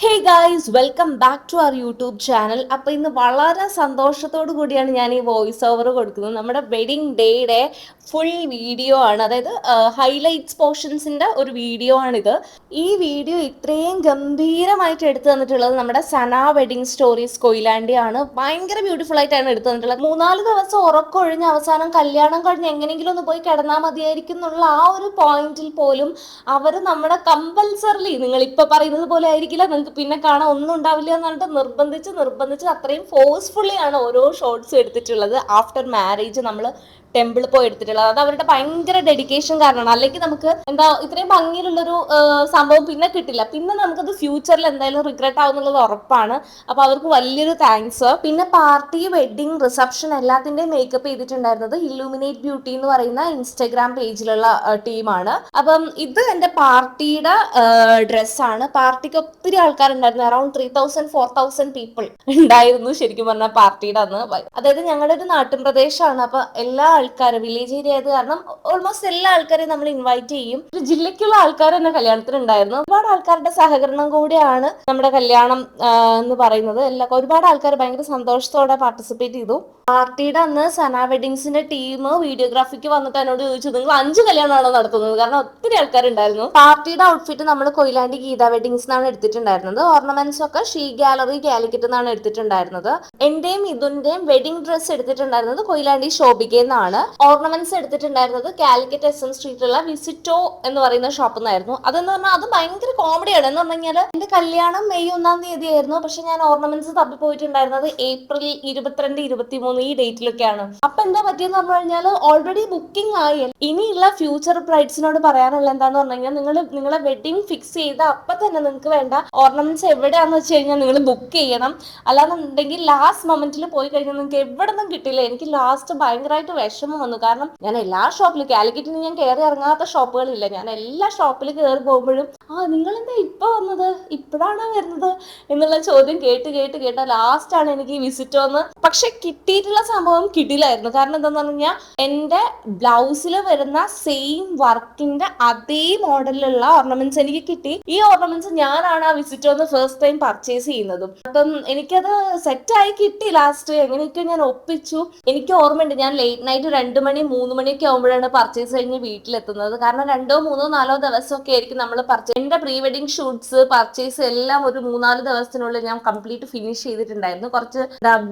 Hey guys, welcome back to our YouTube channel. അപ്പോൾ ഇന്ന് വളരെ സന്തോഷത്തോടു കൂടിയാണ് ഞാൻ ഈ വോയിസ് ഓവർ കൊടുക്കുന്നത്. നമ്മുടെ വെഡിങ് ഡേയുടെ ഫുൾ വീഡിയോ ആണ്, അതായത് ഹൈലൈറ്റ്സ് പോർഷൻസിൻ്റെ ഒരു വീഡിയോ ആണിത്. ഈ വീഡിയോ ഇത്രയും ഗംഭീരമായിട്ട് എടുത്തു തന്നിട്ടുള്ളത് നമ്മുടെ സന വെഡിങ് സ്റ്റോറീസ് കൊയിലാണ്ടി ആണ്. ഭയങ്കര ബ്യൂട്ടിഫുൾ ആയിട്ടാണ് എടുത്തു തന്നിട്ടുള്ളത്. 3-4 ദിവസം ഉറക്കൊഴിഞ്ഞ് അവസാനം കല്യാണം കഴിഞ്ഞ് എങ്ങനെയെങ്കിലും ഒന്ന് പോയി കിടന്നാൽ മതിയായിരിക്കും എന്നുള്ള ആ ഒരു പോയിന്റിൽ പോലും അവർ നമ്മുടെ കമ്പൽസറിലി, നിങ്ങൾ ഇപ്പൊ പറയുന്നത് പോലെ ആയിരിക്കില്ല, പിന്നെ കാണാൻ ഒന്നും ഉണ്ടാവില്ല എന്ന് പറഞ്ഞിട്ട് നിർബന്ധിച്ച് അത്രയും ഫോഴ്സ്ഫുള്ളി ആണ് ഓരോ ഷോർട്സ് എടുത്തിട്ടുള്ളത്. ആഫ്റ്റർ മാരേജ് നമ്മൾ ടെമ്പിളിൽ പോയി എടുത്തിട്ടുള്ളത് അത് അവരുടെ ഭയങ്കര ഡെഡിക്കേഷൻ കാരണമാണ്. അല്ലെങ്കിൽ നമുക്ക് എന്താ ഇത്രയും ഭംഗിയിലുള്ളൊരു സംഭവം പിന്നെ കിട്ടില്ല. പിന്നെ നമുക്കത് ഫ്യൂച്ചറിൽ എന്തായാലും റിഗ്രറ്റ് ആവുന്നുള്ളത് ഉറപ്പാണ്. അപ്പൊ അവർക്ക് വലിയൊരു താങ്ക്സ്. പിന്നെ പാർട്ടി, വെഡിങ്, റിസപ്ഷൻ എല്ലാത്തിന്റെയും മേക്കപ്പ് ചെയ്തിട്ടുണ്ടായിരുന്നത് ഇല്ലൂമിനേറ്റ് ബ്യൂട്ടി എന്ന് പറയുന്ന ഇൻസ്റ്റഗ്രാം പേജിലുള്ള ടീമാണ്. അപ്പം ഇത് എന്റെ പാർട്ടിയുടെ ഡ്രസ്സാണ്. പാർട്ടിക്ക് ഒത്തിരി ആൾക്കാരുണ്ടായിരുന്നു. അറൌണ്ട് 3000-4000 പീപ്പിൾ ഉണ്ടായിരുന്നു ശരിക്കും പറഞ്ഞാൽ പാർട്ടിയുടെ അന്ന്. അതായത് ഞങ്ങളുടെ ഒരു നാട്ടിൻ പ്രദേശമാണ്. അപ്പൊ എല്ലാ ആൾക്കാരും വില്ലേജ് ഏരിയ ആയത് കാരണം ഓൾമോസ്റ്റ് എല്ലാ ആൾക്കാരെയും നമ്മൾ ഇൻവൈറ്റ് ചെയ്യും. ഒരു ജില്ലയ്ക്കുള്ള ആൾക്കാർ തന്നെ കല്യാണത്തിന് ഉണ്ടായിരുന്നു. ഒരുപാട് ആൾക്കാരുടെ സഹകരണം കൂടിയാണ് നമ്മുടെ കല്യാണം എന്ന് പറയുന്നത്. ഒരുപാട് ആൾക്കാർ ഭയങ്കര സന്തോഷത്തോടെ പാർട്ടിസിപ്പേറ്റ് ചെയ്തു. പാർട്ടിയുടെ അന്ന് സന വെഡിങ്സിന്റെ ടീം വീഡിയോഗ്രാഫിക്ക് വന്നിട്ട് എന്നോട് ചോദിച്ചു, നിങ്ങൾ 5 കല്യാണമാണോ നടത്തുന്നത്? കാരണം ഒത്തിരി ആൾക്കാരുണ്ടായിരുന്നു. പാർട്ടിയുടെ ഔട്ട്ഫിറ്റ് നമ്മൾ കൊയിലാണ്ടി ഗീത വെഡിങ്സ് എന്നാണ് എടുത്തിട്ടുണ്ടായിരുന്നത്. ഓർണമെന്റ്സ് ഒക്കെ ഷീ ഗാലറി കാലിക്കറ്റ് എന്നാണ് എടുത്തിട്ടുണ്ടായിരുന്നത്. എന്റെയും ഇതുന്റെയും വെഡിങ് ഡ്രസ്സ് എടുത്തിട്ടുണ്ടായിരുന്നത് കൊയിലാണ്ടി ശോഭിക എന്നാണ്. ഓർണമെന്റ്സ് എടുത്തിട്ടുണ്ടായിരുന്നത് കാലിക്കറ്റ് SM സ്ട്രീറ്റിലുള്ള വിസിറ്റോ എന്ന് പറയുന്ന ഷോപ്പിൽ നിന്നായിരുന്നു. അതെന്ന് പറഞ്ഞാൽ അത് ഭയങ്കര കോമഡിയാണ്. എന്ന് പറഞ്ഞു കഴിഞ്ഞാൽ എന്റെ കല്യാണം മെയ് 1-ാം തീയതി ആയിരുന്നു. പക്ഷെ ഞാൻ ഓർണമെന്റ്സ് തപ്പി പോയിട്ടുണ്ടായിരുന്നത് ഏപ്രിൽ 22-23 ഈ ഡേറ്റിലൊക്കെയാണ്. അപ്പൊ എന്താ പറ്റിയെന്ന് പറഞ്ഞു കഴിഞ്ഞാൽ ഓൾറെഡി ബുക്കിംഗ് ആയി. ഇനിയുള്ള ഫ്യൂച്ചർ ബ്രൈഡ്സിനോട് പറയാനുള്ള എന്താന്ന് പറഞ്ഞു കഴിഞ്ഞാൽ നിങ്ങളെ വെഡിങ് ഫിക്സ് ചെയ്ത അപ്പൊ തന്നെ നിങ്ങൾക്ക് വേണ്ട ഓർണമെന്റ്സ് എവിടെയാന്ന് വെച്ച് കഴിഞ്ഞാൽ നിങ്ങൾ ബുക്ക് ചെയ്യണം. അല്ലാന്നുണ്ടെങ്കിൽ ലാസ്റ്റ് മൊമെന്റിൽ പോയി കഴിഞ്ഞാൽ നിങ്ങൾക്ക് എവിടെ നിന്നും കിട്ടില്ല. എനിക്ക് ലാസ്റ്റ് ഭയങ്കരമായിട്ട് വിഷമം വന്നു. കാരണം ഞാൻ എല്ലാ ഷോപ്പിലും, കാലിക്കറ്റിന് ഞാൻ കയറി ഇറങ്ങാത്ത ഷോപ്പുകളില്ല. ഞാൻ എല്ലാ ഷോപ്പിൽ കയറി പോകുമ്പോഴും നിങ്ങൾ എന്താ ഇപ്പൊ വന്നത്, ഇപ്പോഴാണോ വരുന്നത് എന്നുള്ള ചോദ്യം കേട്ട് ലാസ്റ്റ് ആണ് എനിക്ക് ഈ വിസിറ്റ് വന്ന്. പക്ഷെ കിട്ടിയിട്ടുള്ള സംഭവം കിട്ടില്ലായിരുന്നു. കാരണം എന്താന്ന് പറഞ്ഞാൽ എന്റെ ബ്ലൗസിൽ വരുന്ന സെയിം വർക്കിന്റെ അതേ മോഡലിലുള്ള ഓർണമെന്റ്സ് എനിക്ക് കിട്ടി. ഈ ഓർണമെന്റ്സ് ഞാനാണ് ആ വിസിറ്റ് വന്ന് ഫസ്റ്റ് ടൈം പർച്ചേസ് ചെയ്യുന്നതും. അപ്പം എനിക്കത് സെറ്റായി കിട്ടി. ലാസ്റ്റ് എങ്ങനെയൊക്കെ ഞാൻ ഒപ്പിച്ചു. എനിക്ക് ഓർമ്മയുണ്ട്, ഞാൻ ലേറ്റ് നൈറ്റ് 2 മണി 3 മണിയൊക്കെ ആകുമ്പോഴാണ് പർച്ചേസ് കഴിഞ്ഞ് വീട്ടിലെത്തുന്നത്. കാരണം 2, 3, 4 ദിവസമൊക്കെ ആയിരിക്കും നമ്മൾ പർച്ചേസ്. എന്റെ പ്രീ വെഡിങ് ഷൂട്ട്സ്, പർച്ചേസ് എല്ലാം ഒരു 3-4 ദിവസത്തിനുള്ളിൽ ഞാൻ കംപ്ലീറ്റ് ഫിനിഷ് ചെയ്തിട്ടുണ്ടായിരുന്നു. കുറച്ച്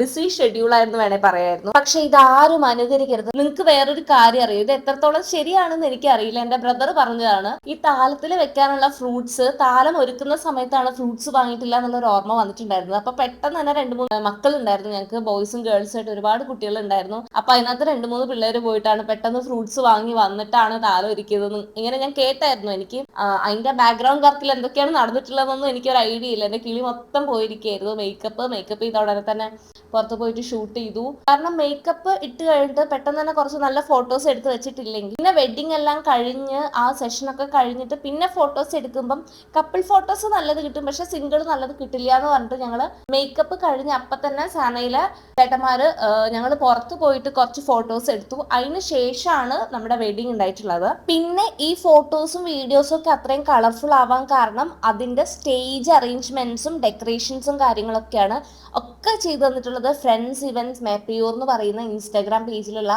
ബിസി ഷെഡ്യൂൾ ആയിരുന്നു വേണേ പറയായിരുന്നു. പക്ഷെ ഇതാരും അനുകരിക്കരുത്. നിങ്ങൾക്ക് വേറൊരു കാര്യം അറിയാം, ഇത് എത്രത്തോളം ശരിയാണെന്ന് എനിക്ക് അറിയില്ല. എന്റെ ബ്രദർ പറഞ്ഞതാണ്, ഈ താലത്തിൽ വെക്കാനുള്ള ഫ്രൂട്ട്സ് താലം ഒരുക്കുന്ന സമയത്താണ് ഫ്രൂട്ട്സ് വാങ്ങിയിട്ടില്ല എന്നുള്ളൊരു ഓർമ്മ വന്നിട്ടുണ്ടായിരുന്നത്. അപ്പൊ പെട്ടെന്ന് തന്നെ 2-3 മക്കളുണ്ടായിരുന്നു ഞങ്ങൾക്ക്, ബോയ്സും ഗേൾസും ആയിട്ട് ഒരുപാട് കുട്ടികൾ ഉണ്ടായിരുന്നു. അപ്പൊ അതിനകത്ത് 2-3 പിള്ളേർ പോയിട്ടാണ് പെട്ടെന്ന് ഫ്രൂട്ട്സ് വാങ്ങി വന്നിട്ടാണ് താലം ഒരുക്കിയതെന്ന് ഇങ്ങനെ ഞാൻ കേട്ടായിരുന്നു. എനിക്ക് അതിന്റെ ബാക്ക്ഗ്രൗണ്ട് വർക്കിൽ എന്തൊക്കെയാണ് നടന്നിട്ടുള്ളതെന്നൊന്നും എനിക്കൊരു ഐഡിയ ഇല്ല. എന്റെ കിളി മൊത്തം പോയിരിക്കുകയായിരുന്നു. മേക്കപ്പ് ചെയ്ത ഉടനെ തന്നെ പുറത്ത് പോയിട്ട് ഷൂട്ട് ചെയ്തു. കാരണം മേക്കപ്പ് ഇട്ട് കഴിഞ്ഞിട്ട് പെട്ടെന്ന് തന്നെ കുറച്ച് നല്ല ഫോട്ടോസ് എടുത്ത് വെച്ചിട്ടില്ലെങ്കിൽ പിന്നെ വെഡിങ് എല്ലാം കഴിഞ്ഞ് ആ സെഷനൊക്കെ കഴിഞ്ഞിട്ട് പിന്നെ ഫോട്ടോസ് എടുക്കുമ്പം കപ്പിൾ ഫോട്ടോസ് നല്ലത് കിട്ടും, പക്ഷെ സിംഗിൾ നല്ലത് കിട്ടില്ല എന്ന് പറഞ്ഞിട്ട് ഞങ്ങള് മേക്കപ്പ് കഴിഞ്ഞ് അപ്പൊ തന്നെ സനയിലെ ചേട്ടന്മാര് ഞങ്ങൾ പുറത്ത് പോയിട്ട് കുറച്ച് ഫോട്ടോസ് എടുത്തു. അതിന് ശേഷമാണ് നമ്മുടെ വെഡിങ് ഉണ്ടായിട്ടുള്ളത്. പിന്നെ ഈ ഫോട്ടോസും വീഡിയോസും ഒക്കെ അത്രയും കളർഫുൾ ആവാൻ കാരണം അതിന്റെ സ്റ്റേജ് അറേഞ്ച്മെന്റ്സും ഡെക്കറേഷൻസും കാര്യങ്ങളൊക്കെയാണ് ഒക്കെ ചെയ്തു തന്നിട്ടുള്ളത് ഫ്രണ്ട്സ് ഇവന്റ്സ് മേപ്പിയൂർ എന്ന് പറയുന്ന ഇൻസ്റ്റാഗ്രാം പേജിലുള്ള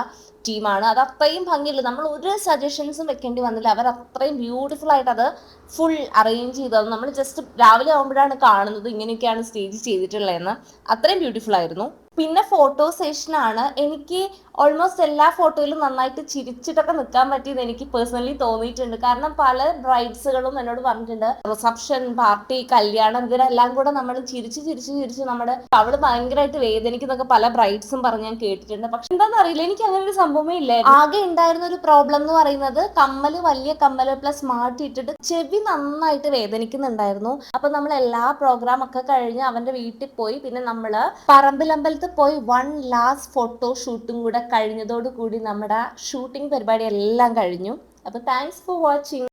ടീമാണ്. അത് അത്രയും ഭംഗിയില്ല, നമ്മൾ ഒരു സജഷൻസും വെക്കേണ്ടി വന്നില്ല. അവർ അത്രയും ബ്യൂട്ടിഫുൾ ആയിട്ട് അത് ഫുൾ അറേഞ്ച് ചെയ്തത്. നമ്മൾ ജസ്റ്റ് രാവിലെ ആകുമ്പോഴാണ് കാണുന്നത് ഇങ്ങനെയൊക്കെയാണ് സ്റ്റേജ് ചെയ്തിട്ടുള്ളതെന്ന്. അത്രയും ബ്യൂട്ടിഫുൾ ആയിരുന്നു. പിന്നെ ഫോട്ടോ സെഷനാണ്. എനിക്ക് ഓൾമോസ്റ്റ് എല്ലാ ഫോട്ടോയിലും നന്നായിട്ട് ചിരിച്ചിട്ടൊക്കെ നിൽക്കാൻ പറ്റിയെന്ന് എനിക്ക് പേഴ്സണലി തോന്നിയിട്ടുണ്ട്. കാരണം പല ബ്രൈഡ്സുകളും എന്നോട് പറഞ്ഞിട്ടുണ്ട്, റിസപ്ഷൻ, പാർട്ടി, കല്യാണം ഇതിനെല്ലാം കൂടെ നമ്മൾ ചിരിച്ച് നമ്മുടെ അവള് ഭയങ്കരമായിട്ട് വേദനിക്കുന്നൊക്കെ പല ബ്രൈഡ്സും പറഞ്ഞ് ഞാൻ കേട്ടിട്ടുണ്ട്. പക്ഷെ എന്താണെന്ന് അറിയില്ല, എനിക്ക് അങ്ങനെ ഒരു സംഭവമേ ഇല്ലായിരുന്നു. ആകെ ഉണ്ടായിരുന്ന ഒരു പ്രോബ്ലം എന്ന് പറയുന്നത് കമ്മല്, വലിയ കമ്മല് പ്ലസ് മാറ്റി ഇട്ടിട്ട് ചെവി നന്നായിട്ട് വേദനിക്കുന്നുണ്ടായിരുന്നു. അപ്പൊ നമ്മൾ എല്ലാ പ്രോഗ്രാം ഒക്കെ കഴിഞ്ഞ് അവന്റെ വീട്ടിൽ പോയി പിന്നെ നമ്മള് പറമ്പിലമ്പലത്ത് പോയി 1 ലാസ്റ്റ് ഫോട്ടോ ഷൂട്ടും കൂടെ കഴിഞ്ഞതോടു കൂടി നമ്മുടെ ഷൂട്ടിംഗ് പരിപാടി എല്ലാം കഴിഞ്ഞു. അപ്പൊ താങ്ക്സ് ഫോർ വാച്ചിങ്.